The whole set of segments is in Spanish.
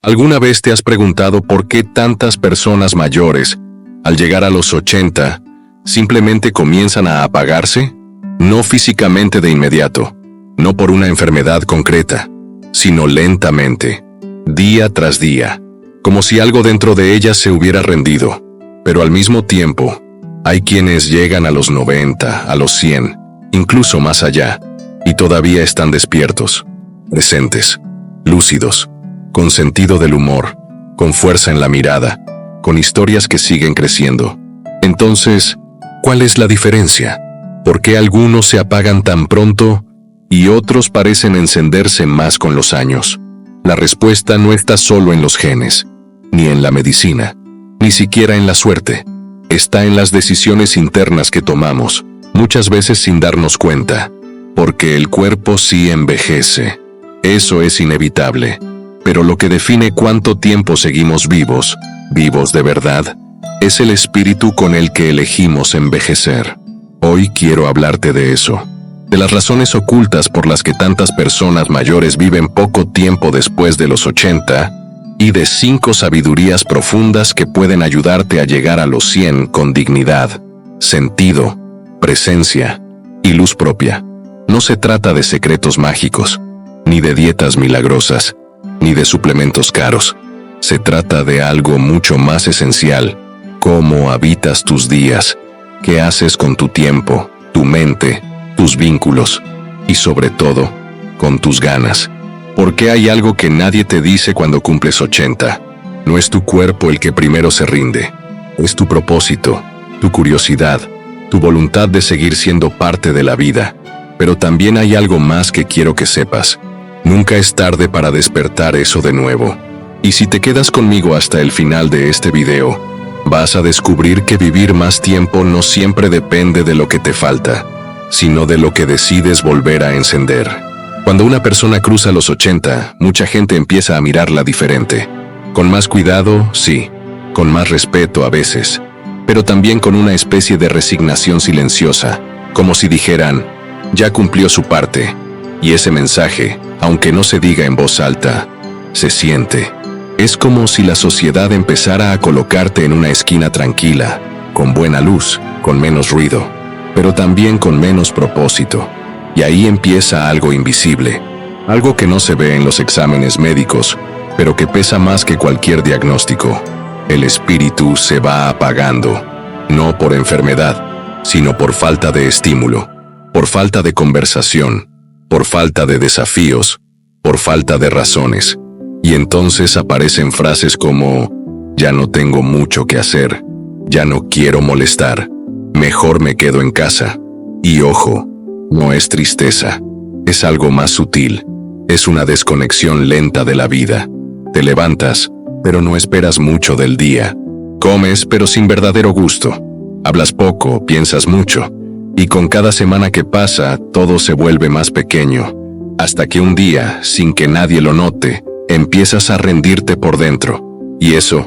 ¿Alguna vez te has preguntado por qué tantas personas mayores, al llegar a los 80, simplemente comienzan a apagarse? No físicamente de inmediato, no por una enfermedad concreta, sino lentamente, día tras día, como si algo dentro de ellas se hubiera rendido. Pero al mismo tiempo, hay quienes llegan a los 90, a los 100, incluso más allá, y todavía están despiertos, presentes, lúcidos, con sentido del humor, con fuerza en la mirada, con historias que siguen creciendo. Entonces, ¿cuál es la diferencia? ¿Por qué algunos se apagan tan pronto y otros parecen encenderse más con los años? La respuesta no está solo en los genes, ni en la medicina, ni siquiera en la suerte. Está en las decisiones internas que tomamos, muchas veces sin darnos cuenta, porque el cuerpo sí envejece. Eso es inevitable. Pero lo que define cuánto tiempo seguimos vivos, vivos de verdad, es el espíritu con el que elegimos envejecer. Hoy quiero hablarte de eso, de las razones ocultas por las que tantas personas mayores viven poco tiempo después de los 80, y de 5 sabidurías profundas que pueden ayudarte a llegar a los 100 con dignidad, sentido, presencia y luz propia. No se trata de secretos mágicos, ni de dietas milagrosas, ni de suplementos caros. Se trata de algo mucho más esencial: cómo habitas tus días, qué haces con tu tiempo, tu mente, tus vínculos y sobre todo, con tus ganas. Porque hay algo que nadie te dice cuando cumples 80. No es tu cuerpo el que primero se rinde. Es tu propósito, tu curiosidad, tu voluntad de seguir siendo parte de la vida. Pero también hay algo más que quiero que sepas. Nunca es tarde para despertar eso de nuevo. Y si te quedas conmigo hasta el final de este video, vas a descubrir que vivir más tiempo no siempre depende de lo que te falta, sino de lo que decides volver a encender. Cuando una persona cruza los 80, mucha gente empieza a mirarla diferente. Con más cuidado, sí, con más respeto a veces, pero también con una especie de resignación silenciosa, como si dijeran, ya cumplió su parte. Y ese mensaje, aunque no se diga en voz alta, se siente. Es como si la sociedad empezara a colocarte en una esquina tranquila, con buena luz, con menos ruido, pero también con menos propósito. Y ahí empieza algo invisible, algo que no se ve en los exámenes médicos, pero que pesa más que cualquier diagnóstico. El espíritu se va apagando, no por enfermedad, sino por falta de estímulo, por falta de conversación, por falta de desafíos, por falta de razones. Y entonces aparecen frases como, ya no tengo mucho que hacer, ya no quiero molestar, mejor me quedo en casa. Y ojo, no es tristeza, es algo más sutil, es una desconexión lenta de la vida. Te levantas, pero no esperas mucho del día. Comes, pero sin verdadero gusto. Hablas poco, piensas mucho. Y con cada semana que pasa, todo se vuelve más pequeño. Hasta que un día, sin que nadie lo note, empiezas a rendirte por dentro. Y eso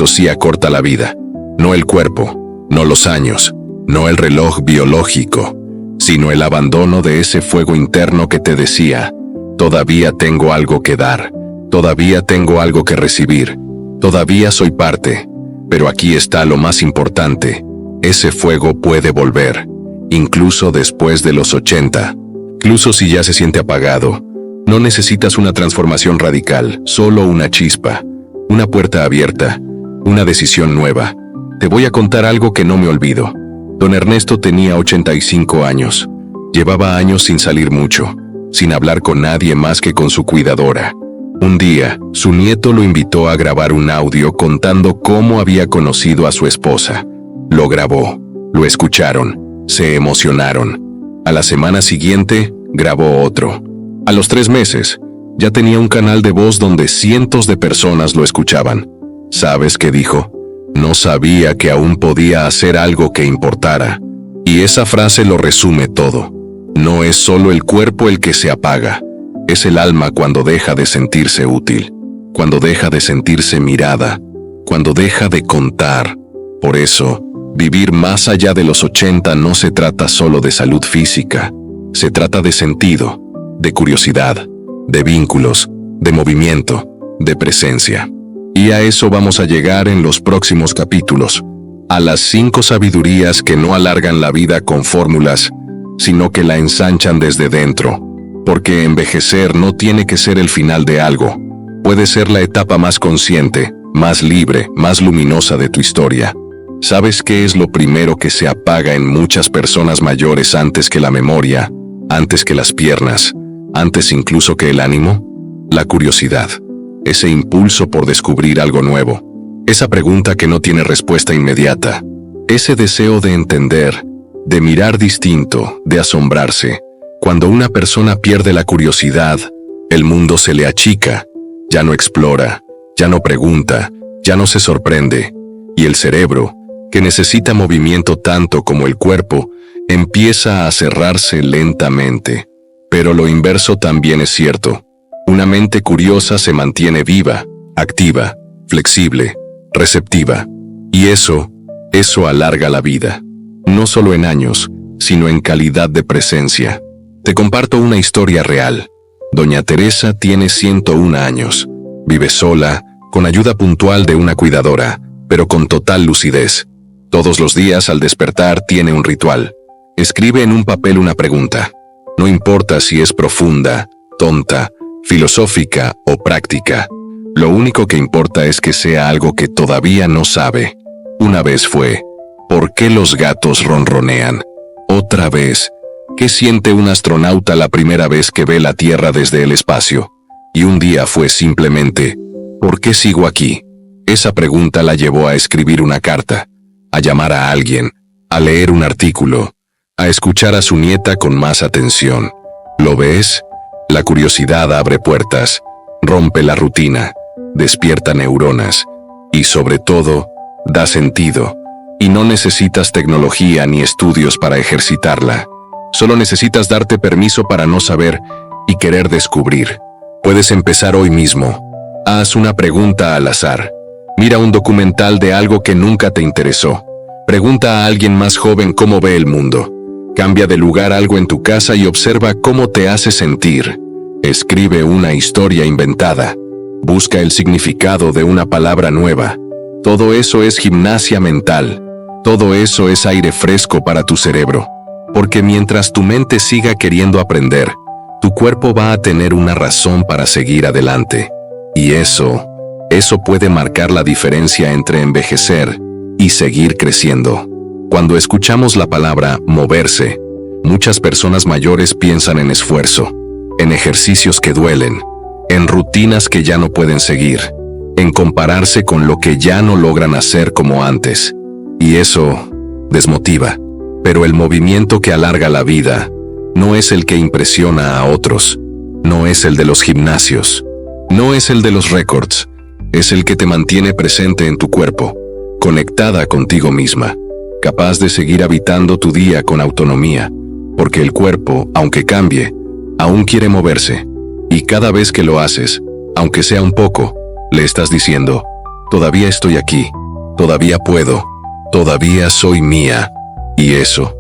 sí acorta la vida. No el cuerpo, no los años, no el reloj biológico, sino el abandono de ese fuego interno que te decía, todavía tengo algo que dar, todavía tengo algo que recibir, todavía soy parte. Pero aquí está lo más importante, ese fuego puede volver, incluso después de los 80, incluso si ya se siente apagado. No necesitas una transformación radical, solo una chispa, una puerta abierta, una decisión nueva. Te voy a contar algo que no me olvido. Don Ernesto tenía 85 años. Llevaba años sin salir mucho, sin hablar con nadie más que con su cuidadora. Un día, su nieto lo invitó a grabar un audio contando cómo había conocido a su esposa. Lo grabó, lo escucharon, se emocionaron. A la semana siguiente, grabó otro. A los 3 meses, ya tenía un canal de voz donde cientos de personas lo escuchaban. ¿Sabes qué dijo? No sabía que aún podía hacer algo que importara. Y esa frase lo resume todo. No es solo el cuerpo el que se apaga, es el alma cuando deja de sentirse útil, cuando deja de sentirse mirada, cuando deja de contar. Por eso, vivir más allá de los 80 no se trata solo de salud física, se trata de sentido, de curiosidad, de vínculos, de movimiento, de presencia. Y a eso vamos a llegar en los próximos capítulos, a las 5 sabidurías que no alargan la vida con fórmulas, sino que la ensanchan desde dentro, porque envejecer no tiene que ser el final de algo, puede ser la etapa más consciente, más libre, más luminosa de tu historia. ¿Sabes qué es lo primero que se apaga en muchas personas mayores antes que la memoria, antes que las piernas, antes incluso que el ánimo? La curiosidad, ese impulso por descubrir algo nuevo, esa pregunta que no tiene respuesta inmediata, ese deseo de entender, de mirar distinto, de asombrarse. Cuando una persona pierde la curiosidad, el mundo se le achica, ya no explora, ya no pregunta, ya no se sorprende, y el cerebro, que necesita movimiento tanto como el cuerpo, empieza a cerrarse lentamente. Pero lo inverso también es cierto. Una mente curiosa se mantiene viva, activa, flexible, receptiva. Y eso alarga la vida. No solo en años, sino en calidad de presencia. Te comparto una historia real. Doña Teresa tiene 101 años. Vive sola, con ayuda puntual de una cuidadora, pero con total lucidez. Todos los días al despertar tiene un ritual. Escribe en un papel una pregunta. No importa si es profunda, tonta, filosófica o práctica. Lo único que importa es que sea algo que todavía no sabe. Una vez fue, ¿por qué los gatos ronronean? Otra vez, ¿qué siente un astronauta la primera vez que ve la Tierra desde el espacio? Y un día fue simplemente, ¿por qué sigo aquí? Esa pregunta la llevó a escribir una carta, a llamar a alguien, a leer un artículo, a escuchar a su nieta con más atención. ¿Lo ves? La curiosidad abre puertas, rompe la rutina, despierta neuronas y, sobre todo, da sentido. Y no necesitas tecnología ni estudios para ejercitarla. Solo necesitas darte permiso para no saber y querer descubrir. Puedes empezar hoy mismo. Haz una pregunta al azar. Mira un documental de algo que nunca te interesó. Pregunta a alguien más joven cómo ve el mundo. Cambia de lugar algo en tu casa y observa cómo te hace sentir. Escribe una historia inventada. Busca el significado de una palabra nueva. Todo eso es gimnasia mental. Todo eso es aire fresco para tu cerebro. Porque mientras tu mente siga queriendo aprender, tu cuerpo va a tener una razón para seguir adelante. Y eso puede marcar la diferencia entre envejecer y seguir creciendo. Cuando escuchamos la palabra moverse, muchas personas mayores piensan en esfuerzo, en ejercicios que duelen, en rutinas que ya no pueden seguir, en compararse con lo que ya no logran hacer como antes. Y eso desmotiva. Pero el movimiento que alarga la vida no es el que impresiona a otros, no es el de los gimnasios, no es el de los récords, es el que te mantiene presente en tu cuerpo, conectada contigo misma, capaz de seguir habitando tu día con autonomía, porque el cuerpo, aunque cambie, aún quiere moverse, y cada vez que lo haces, aunque sea un poco, le estás diciendo, todavía estoy aquí, todavía puedo, todavía soy mía. Y eso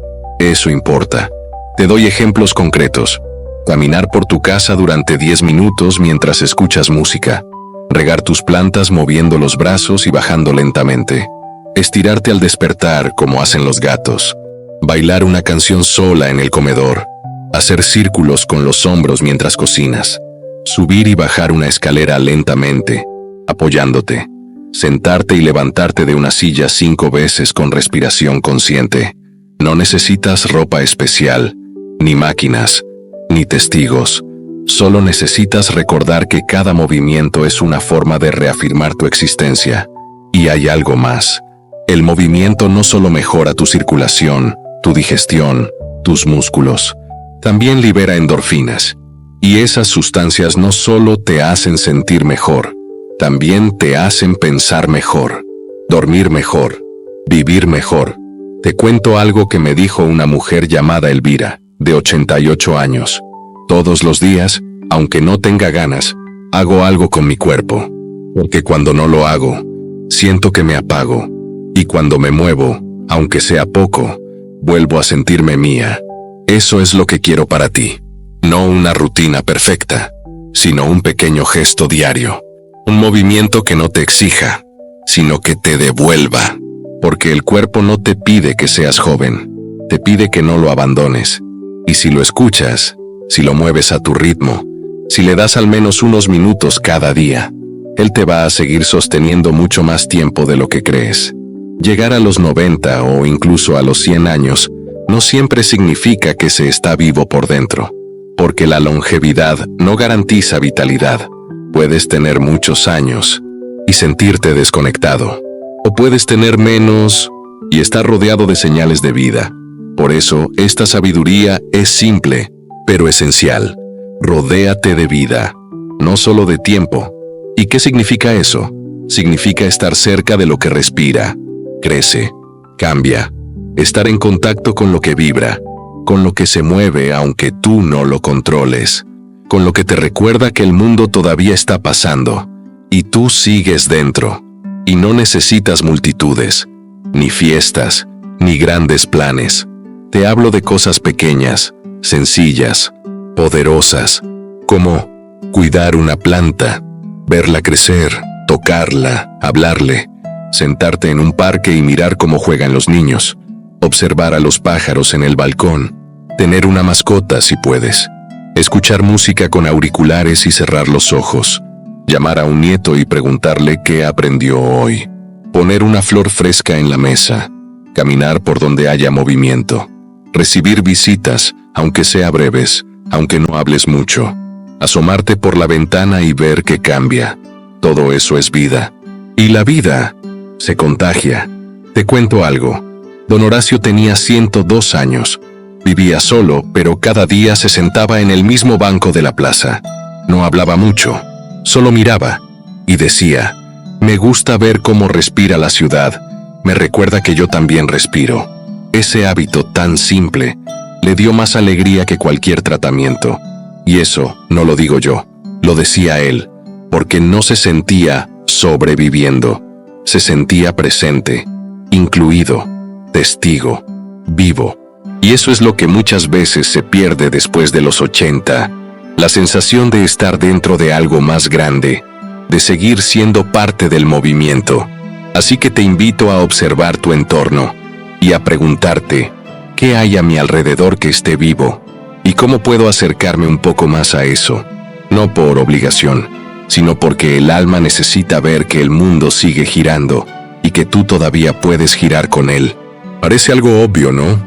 importa. Te doy ejemplos concretos. Caminar por tu casa durante 10 minutos mientras escuchas música. Regar tus plantas moviendo los brazos y bajando lentamente. Estirarte al despertar como hacen los gatos. Bailar una canción sola en el comedor. Hacer círculos con los hombros mientras cocinas. Subir y bajar una escalera lentamente, apoyándote. Sentarte y levantarte de una silla 5 veces con respiración consciente. No necesitas ropa especial, ni máquinas, ni testigos. Solo necesitas recordar que cada movimiento es una forma de reafirmar tu existencia. Y hay algo más. El movimiento no solo mejora tu circulación, tu digestión, tus músculos. También libera endorfinas. Y esas sustancias no solo te hacen sentir mejor, también te hacen pensar mejor, dormir mejor, vivir mejor. Te cuento algo que me dijo una mujer llamada Elvira, de 88 años. Todos los días, aunque no tenga ganas, hago algo con mi cuerpo. Porque cuando no lo hago, siento que me apago. Y cuando me muevo, aunque sea poco, vuelvo a sentirme mía. Eso es lo que quiero para ti. No una rutina perfecta, sino un pequeño gesto diario. Un movimiento que no te exija, sino que te devuelva. Porque el cuerpo no te pide que seas joven, te pide que no lo abandones. Y si lo escuchas, si lo mueves a tu ritmo, si le das al menos unos minutos cada día, él te va a seguir sosteniendo mucho más tiempo de lo que crees. Llegar a los 90 o incluso a los 100 años no siempre significa que se está vivo por dentro, porque la longevidad no garantiza vitalidad. Puedes tener muchos años y sentirte desconectado, o puedes tener menos y estar rodeado de señales de vida. Por eso, esta sabiduría es simple, pero esencial. Rodéate de vida, no solo de tiempo. ¿Y qué significa eso? Significa estar cerca de lo que respira, crece, cambia, estar en contacto con lo que vibra, con lo que se mueve aunque tú no lo controles, con lo que te recuerda que el mundo todavía está pasando, y tú sigues dentro, y no necesitas multitudes, ni fiestas, ni grandes planes. Te hablo de cosas pequeñas, sencillas, poderosas, como cuidar una planta, verla crecer, tocarla, hablarle, sentarte en un parque y mirar cómo juegan los niños, observar a los pájaros en el balcón, tener una mascota si puedes, escuchar música con auriculares y cerrar los ojos, llamar a un nieto y preguntarle qué aprendió hoy, poner una flor fresca en la mesa, caminar por donde haya movimiento, recibir visitas, aunque sea breves, aunque no hables mucho, asomarte por la ventana y ver qué cambia. Todo eso es vida. Y la vida se contagia. Te cuento algo. Don Horacio tenía 102 años. Vivía solo, pero cada día se sentaba en el mismo banco de la plaza. No hablaba mucho, solo miraba y decía: me gusta ver cómo respira la ciudad. Me recuerda que yo también respiro. Ese hábito tan simple le dio más alegría que cualquier tratamiento. Y eso no lo digo yo, lo decía él, porque no se sentía sobreviviendo, se sentía presente, incluido, testigo, vivo. Y eso es lo que muchas veces se pierde después de los 80, la sensación de estar dentro de algo más grande, de seguir siendo parte del movimiento. Así que te invito a observar tu entorno y a preguntarte, ¿qué hay a mi alrededor que esté vivo? ¿Y cómo puedo acercarme un poco más a eso? No por obligación, sino porque el alma necesita ver que el mundo sigue girando y que tú todavía puedes girar con él. Parece algo obvio, ¿no?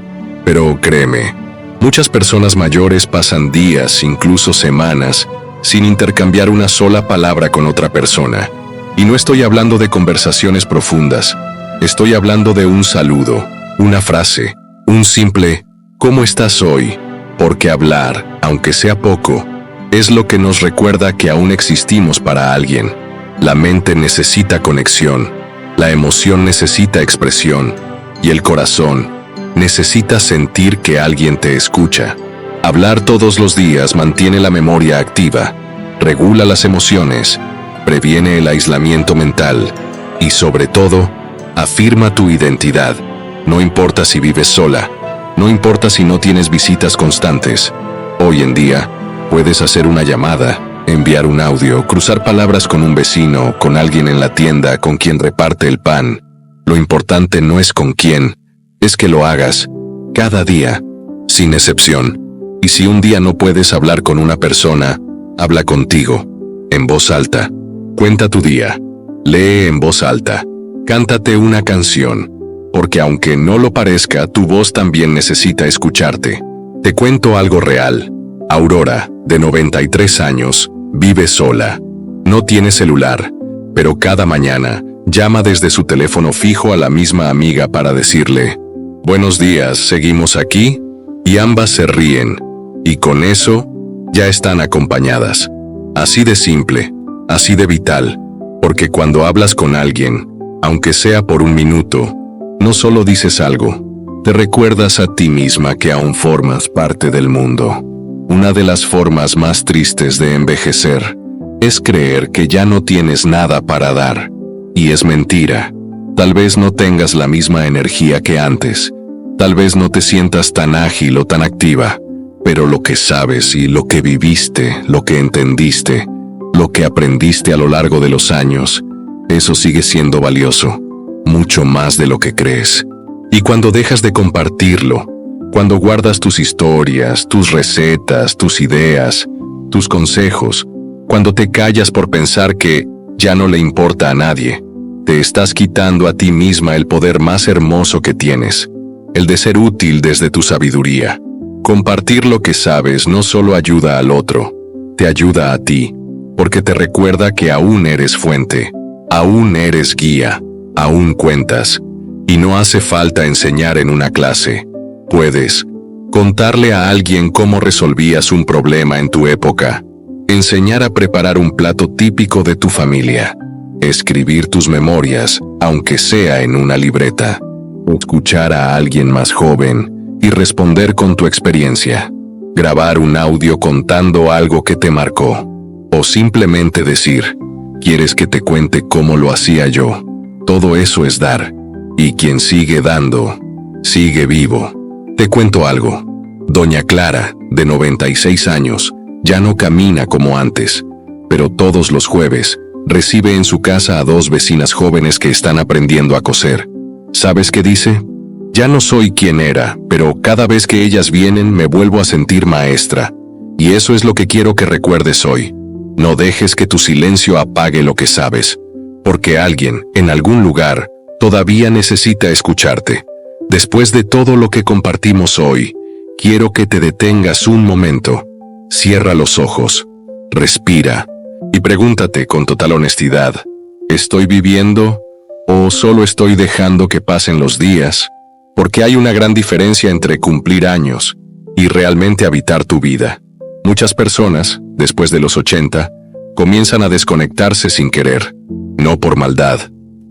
Pero créeme, muchas personas mayores pasan días, incluso semanas, sin intercambiar una sola palabra con otra persona. Y no estoy hablando de conversaciones profundas, estoy hablando de un saludo, una frase, un simple ¿cómo estás hoy? Porque hablar, aunque sea poco, es lo que nos recuerda que aún existimos para alguien. La mente necesita conexión, la emoción necesita expresión, y el corazón necesita sentir que alguien te escucha. Hablar todos los días mantiene la memoria activa, regula las emociones, previene el aislamiento mental, y sobre todo, afirma tu identidad. No importa si vives sola, no importa si no tienes visitas constantes. Hoy en día, puedes hacer una llamada, enviar un audio, cruzar palabras con un vecino, con alguien en la tienda, con quien reparte el pan. Lo importante no es con quién, es que lo hagas, cada día, sin excepción. Y si un día no puedes hablar con una persona, habla contigo, en voz alta. Cuenta tu día, lee en voz alta, cántate una canción. Porque aunque no lo parezca, tu voz también necesita escucharte. Te cuento algo real. Aurora, de 93 años, vive sola. No tiene celular, pero cada mañana llama desde su teléfono fijo a la misma amiga para decirle: buenos días, ¿seguimos aquí? Y ambas se ríen. Y con eso, ya están acompañadas. Así de simple, así de vital. Porque cuando hablas con alguien, aunque sea por un minuto, no solo dices algo, te recuerdas a ti misma que aún formas parte del mundo. Una de las formas más tristes de envejecer es creer que ya no tienes nada para dar. Y es mentira. Tal vez no tengas la misma energía que antes. Tal vez no te sientas tan ágil o tan activa. Pero lo que sabes y lo que viviste, lo que entendiste, lo que aprendiste a lo largo de los años, eso sigue siendo valioso, mucho más de lo que crees. Y cuando dejas de compartirlo, cuando guardas tus historias, tus recetas, tus ideas, tus consejos, cuando te callas por pensar que ya no le importa a nadie, te estás quitando a ti misma el poder más hermoso que tienes, el de ser útil desde tu sabiduría. Compartir lo que sabes no solo ayuda al otro, te ayuda a ti, porque te recuerda que aún eres fuente, aún eres guía, aún cuentas, y no hace falta enseñar en una clase. Puedes contarle a alguien cómo resolvías un problema en tu época, enseñar a preparar un plato típico de tu familia, escribir tus memorias, aunque sea en una libreta, escuchar a alguien más joven y responder con tu experiencia, grabar un audio contando algo que te marcó, o simplemente decir, ¿quieres que te cuente cómo lo hacía yo? Todo eso es dar, y quien sigue dando, sigue vivo. Te cuento algo. Doña Clara, de 96 años, ya no camina como antes, pero todos los jueves recibe en su casa a 2 vecinas jóvenes que están aprendiendo a coser. ¿Sabes qué dice? Ya no soy quien era, pero cada vez que ellas vienen me vuelvo a sentir maestra. Y eso es lo que quiero que recuerdes hoy. No dejes que tu silencio apague lo que sabes, porque alguien, en algún lugar, todavía necesita escucharte. Después de todo lo que compartimos hoy, quiero que te detengas un momento. Cierra los ojos, respira y pregúntate con total honestidad, ¿estoy viviendo o solo estoy dejando que pasen los días? Porque hay una gran diferencia entre cumplir años y realmente habitar tu vida. Muchas personas, después de los 80, comienzan a desconectarse sin querer, no por maldad,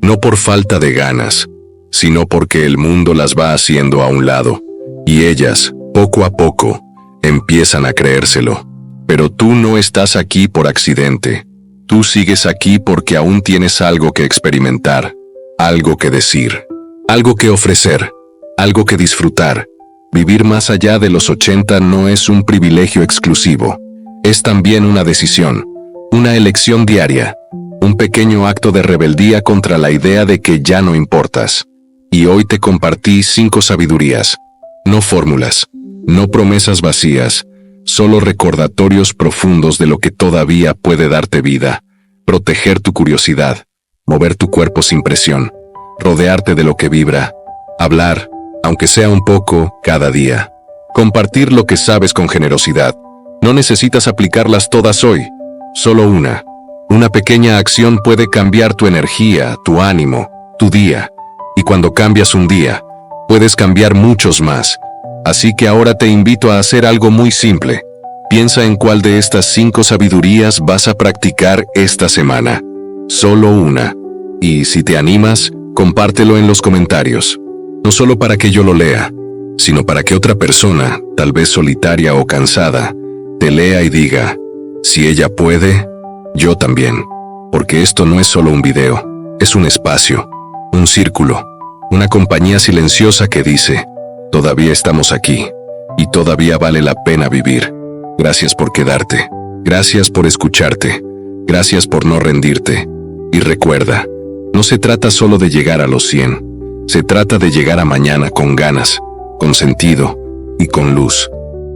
no por falta de ganas, sino porque el mundo las va haciendo a un lado, y ellas, poco a poco, empiezan a creérselo. Pero tú no estás aquí por accidente. Tú sigues aquí porque aún tienes algo que experimentar, algo que decir, algo que ofrecer, algo que disfrutar. Vivir más allá de los 80 no es un privilegio exclusivo. Es también una decisión, una elección diaria, un pequeño acto de rebeldía contra la idea de que ya no importas. Y hoy te compartí 5 sabidurías, no fórmulas, no promesas vacías, solo recordatorios profundos de lo que todavía puede darte vida, proteger tu curiosidad, mover tu cuerpo sin presión, rodearte de lo que vibra, hablar, aunque sea un poco, cada día. Compartir lo que sabes con generosidad. No necesitas aplicarlas todas hoy, solo una. Una pequeña acción puede cambiar tu energía, tu ánimo, tu día. Y cuando cambias un día, puedes cambiar muchos más. Así que ahora te invito a hacer algo muy simple. Piensa en cuál de estas 5 sabidurías vas a practicar esta semana. Solo una. Y si te animas, compártelo en los comentarios. No solo para que yo lo lea, sino para que otra persona, tal vez solitaria o cansada, te lea y diga, si ella puede, yo también. Porque esto no es solo un video, es un espacio, un círculo, una compañía silenciosa que dice, todavía estamos aquí, y todavía vale la pena vivir. Gracias por quedarte, gracias por escucharte, gracias por no rendirte. Y recuerda, no se trata solo de llegar a los 100, se trata de llegar a mañana con ganas, con sentido y con luz.